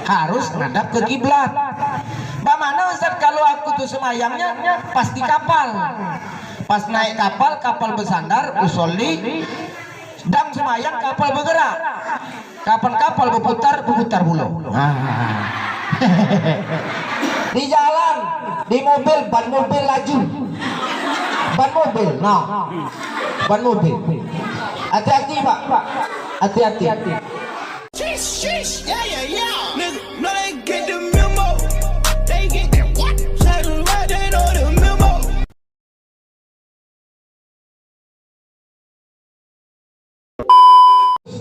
harus ngadap ke kiblat. Bagaimana Ustaz kalau aku tuh semayangnya pas di kapal, pas naik kapal bersandar usolli, sedang semayang kapal bergerak, kapan kapal berputar pulau. Di jalan, di mobil, ban mobil laju, ban mobil, ban mobil. Hati-hati Pak, hati-hati.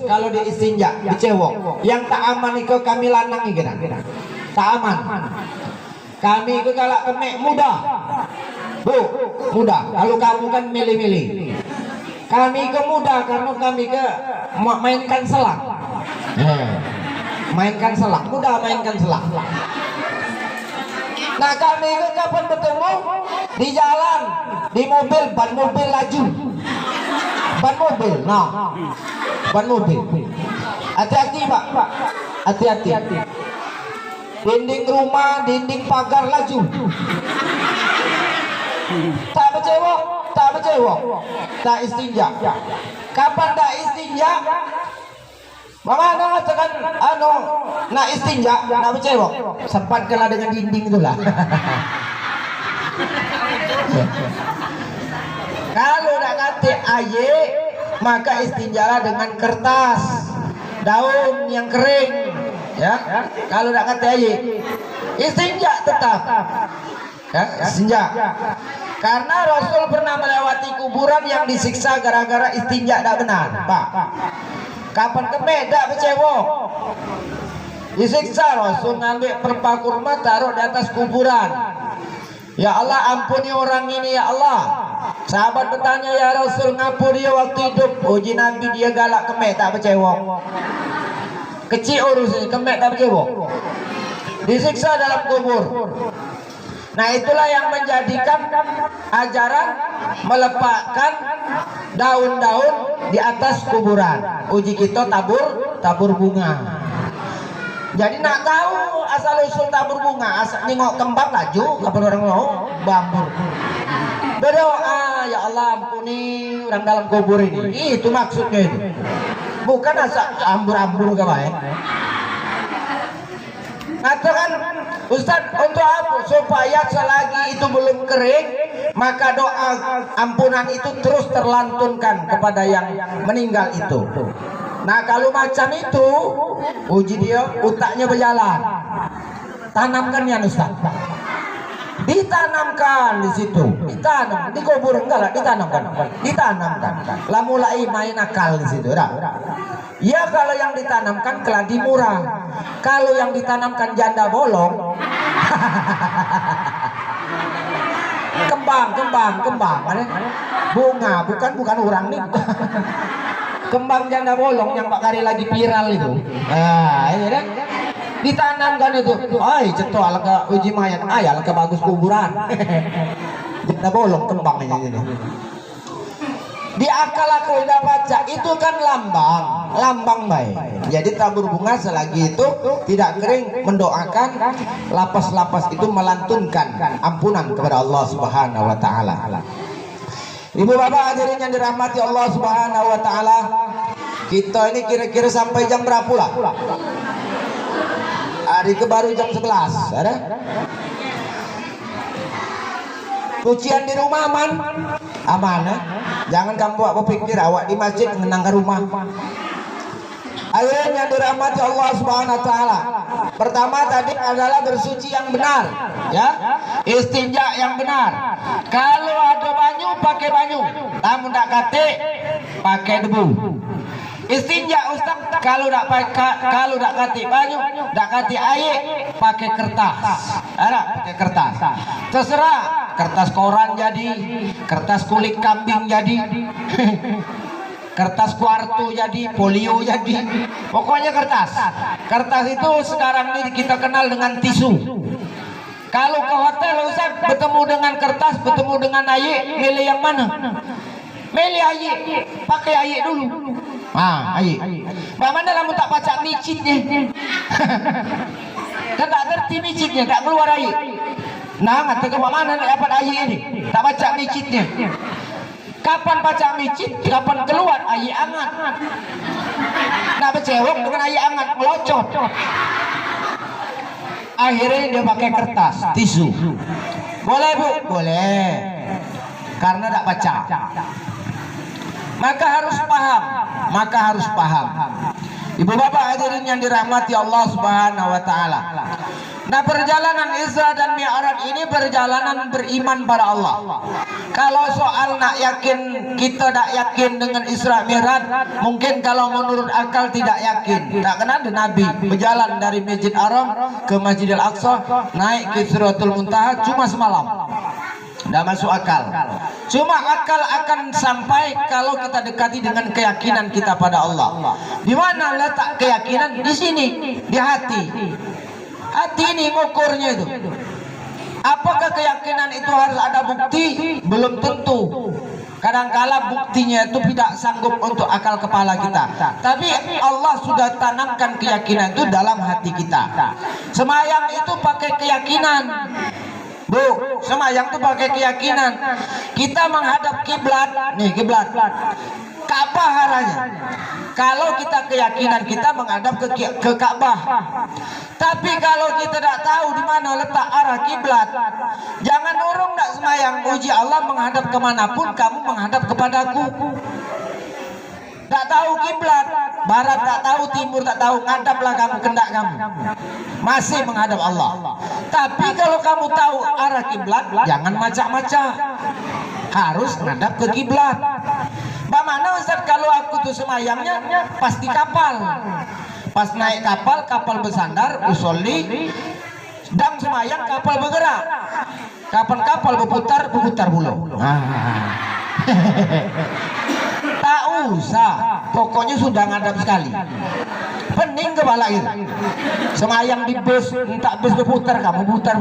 Kalau di istinja, di cewek, yang tak aman itu kami lanang ini tak aman. Kami itu kalau kemek mudah, bu, mudah. Kalau kamu kan milih-milih. Kami ke mudah karena kami ke mainkan selang. Mainkan selang, mudah mainkan selang. Nah kami itu kapan bertemu? Di jalan, di mobil, ban mobil laju, ban mobil, ban mobil. Hati-hati Pak, hati-hati. Dinding rumah, dinding pagar laju. Tak bercewok, tak istinja. Kapan tak istinja? Mama mengatakan nak istinja, nak bercewok. Sempat kena dengan dinding itulah. Kalau nak kata aye, maka istinjalah dengan kertas, daun yang kering. Ya, kalau nak kata aye, istinja tetap. Ya, istinja. Karena Rasul pernah melewati kuburan yang disiksa gara-gara istinja tak benar, Pak. Kapan kemek tak bercewok? Disiksa Rasul ngambil perpa kurma taruh di atas kuburan. Ya Allah ampuni orang ini ya Allah. Sahabat bertanya ya Rasul ngapur dia waktu hidup? Uji Nabi dia galak kemek tak bercewok. Kecil urusnya kemek tak bercewok. Disiksa dalam kubur. Nah itulah yang menjadikan ajaran melepaskan daun-daun di atas kuburan. Uji kita tabur bunga. Jadi nak tahu asal usul tabur bunga, asal nengok kembang laju, kapan orang mau bambur. Berdoa ya Allah ampuni orang dalam kubur ini. Itu maksudnya itu. Bukan asal ambur-ambur ke baik. Katakan Ustaz untuk apa? Supaya selagi itu belum kering, maka doa ampunan itu terus terlantunkan kepada yang meninggal itu. Nah kalau macam itu, uji dia utaknya berjalan. Tanamkan ya Ustaz. Ditanamkan di situ, ditanam di kubur enggak lah, ditanamkan. Lah mulai main akal di situ, dah. Ya kalau yang ditanamkan keladi murah, kalau yang ditanamkan janda bolong, kembang, bunga, bukan orang nih. Kembang janda bolong yang Pak Kari lagi viral itu. Ini kan ditanamkan itu. Ay, cetok ala uji mayat, ala bagus kuburan. Janda bolong kembangnya ini. Di akal-akal udah baca itu kan lambang baik. Jadi tabur bunga selagi itu tidak kering, mendoakan lapas-lapas itu melantunkan ampunan kepada Allah Subhanahu wa taala. Ibu bapak hadirin yang dirahmati Allah Subhanahu wa taala, kita ini kira-kira sampai jam berapa lah? Hari ke baru jam 11, ada? Cucian di rumah aman ya? Jangan kamu buat berpikir awak di masjid mengenangkan rumah. Hadirin yang dirahmati Allah Subhanahu wa taala. Pertama tadi adalah bersuci yang benar, ya. Istinja yang benar. Kalau ada banyu pakai banyu, namun tak kate pakai debu. Istinja Ustaz kalau tak kate banyu, tak kate air, pakai kertas. Ada pakai kertas. Terserah, kertas koran jadi, kertas kulit kambing jadi. Kertas kuartu jadi, polio jadi, pokoknya kertas. Kertas itu sekarang ini kita kenal dengan tisu. Kalau ke hotel Ustaz bertemu dengan kertas, bertemu dengan air, milih yang mana? Milih air, pakai air dulu. Air. Mana kamu tak baca micitnya? berhenti micitnya, tak keluar air. Nah, ngata ke mana nak dapat air ini? Tak baca micitnya. Kapan baca micit? Kapan keluar air hangat? Nak bercewek dengan air hangat melocot. Akhirnya dia pakai kertas, tisu. Boleh bu? Boleh. Karena tak baca. Maka harus paham. Ibu bapak hadirin yang dirahmati Allah Subhanahu wa taala. Nah, perjalanan Isra dan Mi'raj ini perjalanan beriman pada Allah. Kalau soal nak yakin, kita tak yakin dengan Isra Mi'raj, mungkin kalau menurut akal tidak yakin. Tak kenal ada Nabi berjalan dari Masjid Haram ke Masjidil Aqsa, naik ke Sidratul Muntaha cuma semalam. Tidak masuk akal. Cuma akal akan sampai kalau kita dekati dengan keyakinan kita pada Allah. Di mana letak keyakinan? Di sini, di hati. Hati ini ngukurnya itu. Apakah keyakinan itu harus ada bukti? Belum tentu. Kadang-kala buktinya itu tidak sanggup untuk akal kepala kita. Tapi Allah sudah tanamkan keyakinan itu dalam hati kita. Semayang itu pakai keyakinan. Bu, semayang itu pakai keyakinan. Kita menghadap kiblat, nih kiblat. Ka'bah arahnya. Kalau kita keyakinan kita menghadap ke Ka'bah. Tapi kalau kita tidak tahu di mana letak arah kiblat, jangan urung tak semayang. Uji Allah menghadap kemanapun, kamu menghadap kepadaku. Tak tahu kiblat, barat tak tahu, timur tak tahu, ngadaplah kamu kendak kamu. Masih menghadap Allah. Tapi kalau kamu tahu arah kiblat, jangan macak-macak. Harus menghadap ke kiblat. Bagaimana Ustaz kalau aku tuh semayangnya pas di kapal? Pas naik kapal, kapal bersandar, usolli, sedang semayang, kapal bergerak. Kapan kapal berputar pulau. Tak usah, pokoknya sudah ngadap sekali. Pening kepala itu. Semayang di bus, tak bus berputar, kamu putar.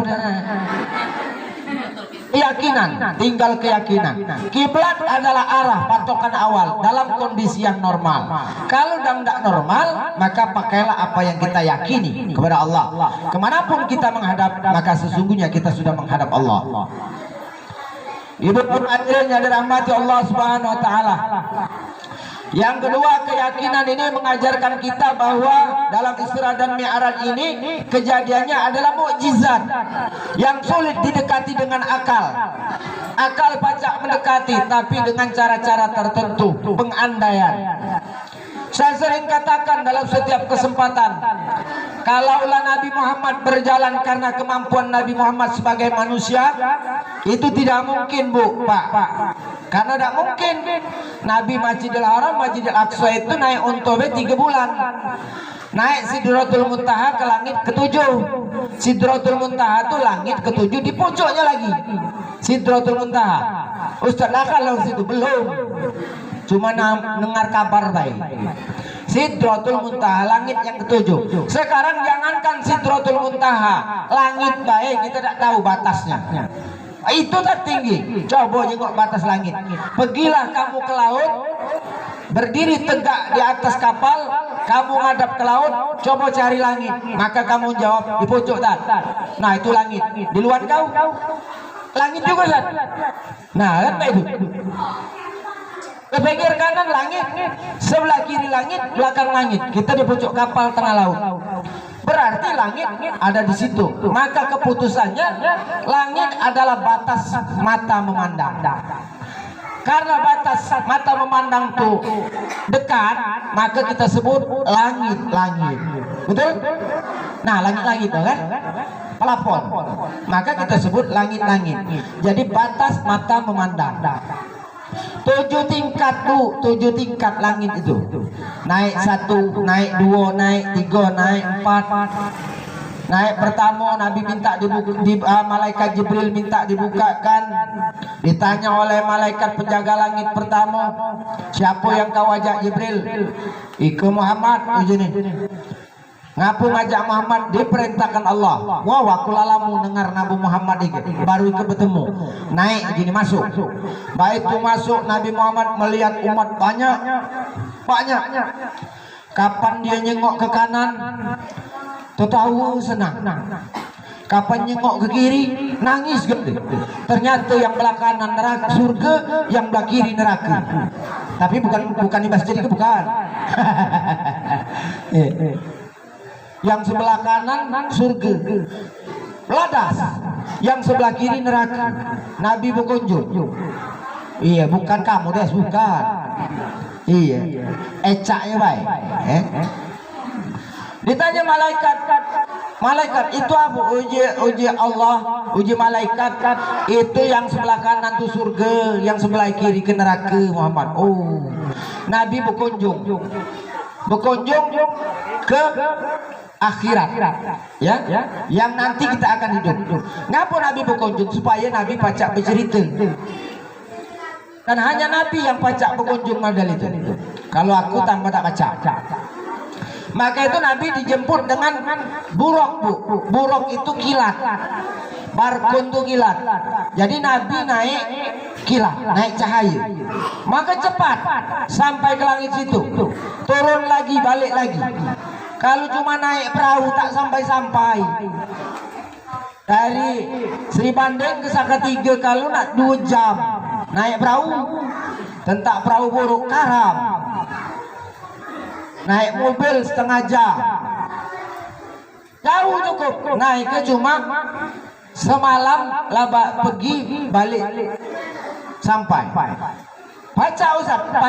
Keyakinan, tinggal keyakinan. Kiblat adalah arah patokan awal dalam kondisi yang normal. Kalau tidak normal, maka pakailah apa yang kita yakini kepada Allah. Kemanapun kita menghadap, maka sesungguhnya kita sudah menghadap Allah. Ibu hadirin yang dirahmati Allah Subhanahu wa taala. Yang kedua, keyakinan ini mengajarkan kita bahwa dalam Isra dan Mi'raj ini kejadiannya adalah mukjizat yang sulit didekati dengan akal. Akal pacak mendekati, tapi dengan cara-cara tertentu, pengandaian. Saya sering katakan dalam setiap kesempatan, kalaulah Nabi Muhammad berjalan karena kemampuan Nabi Muhammad sebagai manusia, itu tidak mungkin, Bu, Pak. Karena tidak mungkin. Nabi Masjidil Haram, Masjidil Aqsa itu naik unta 3 bulan. Naik Sidratul Muntaha ke langit ke-7. Sidratul Muntaha itu langit ke-7, di pucuknya lagi Sidratul Muntaha. Ustaz, lah kalau situ belum. Cuma dengar kabar baik. Sidratul Muntaha langit yang ke-7. Sekarang jangankan Sidratul Muntaha, langit baik kita tidak tahu batasnya. Itu tertinggi. Coba jengok batas langit. Pergilah kamu ke laut, berdiri tegak di atas kapal, kamu ngadap ke laut, coba cari langit. Maka kamu jawab di pucuk tak. Nah itu langit. Di luar kau, langit juga kan. Nah kan itu. Ke pinggir kanan langit, sebelah kiri langit, belakang langit. Kita di pucuk kapal tengah laut. Berarti langit ada di situ. Maka keputusannya langit adalah batas mata memandang. Karena batas mata memandang itu dekat, maka kita sebut langit-langit. Betul? Nah, langit-langit kan? Pelafon. Maka kita sebut langit-langit. Jadi batas mata memandang. 7 tingkat tuh, 7 tingkat langit itu. Naik 1, naik 2, naik 3, naik 4. Naik pertama Nabi minta malaikat Jibril minta dibukakan. Ditanya oleh malaikat penjaga langit pertama, siapa yang kau ajak Jibril? Iku Muhammad ini. Ngapu ngajak Muhammad? Diperintahkan Allah. Wow, aku lalamu dengar Nabi Muhammad ini. Baru ikut bertemu. Naik gini masuk. Baik itu masuk, Nabi Muhammad melihat umat banyak. Kapan dia nyengok ke kanan, tahu senang. Kapan nyengok ke kiri, nangis gede. Ternyata yang belah kanan neraka surga, yang belah kiri neraka. Tapi bukan di masjid itu, bukan. Yang sebelah kanan surga, ladas. Yang sebelah kiri neraka. Nabi berkunjung. Iya, bukan kamu des, bukan. Iya, ecaknya baik. Ditanya malaikat itu apa? Uji Allah, uji malaikat itu yang sebelah kanan tuh surga, yang sebelah kiri ke neraka Muhammad. Oh, Nabi berkunjung ke akhirat, ya, yang nanti kita akan hidup. Ngapa Nabi berkunjung? Supaya Nabi pacak bercerita. Dan hanya Nabi yang pacak berkunjung model itu. Kalau aku tanpa tak pacak. Maka itu Nabi dijemput dengan buruk, Bu. Buruk itu kilat. Barkun itu kilat. Jadi Nabi naik kilat, naik cahaya. Maka cepat sampai ke langit situ. Turun lagi, balik lagi. Kalau cuma naik perahu tak sampai-sampai. Dari Sri Bandeng ke Sakatiga kalau nak 2 jam naik perahu. Tentak perahu buruk karam. Naik mobil setengah jam. Jauh cukup. Naik ke cuma semalam laba pergi balik sampai. Baca Ustaz.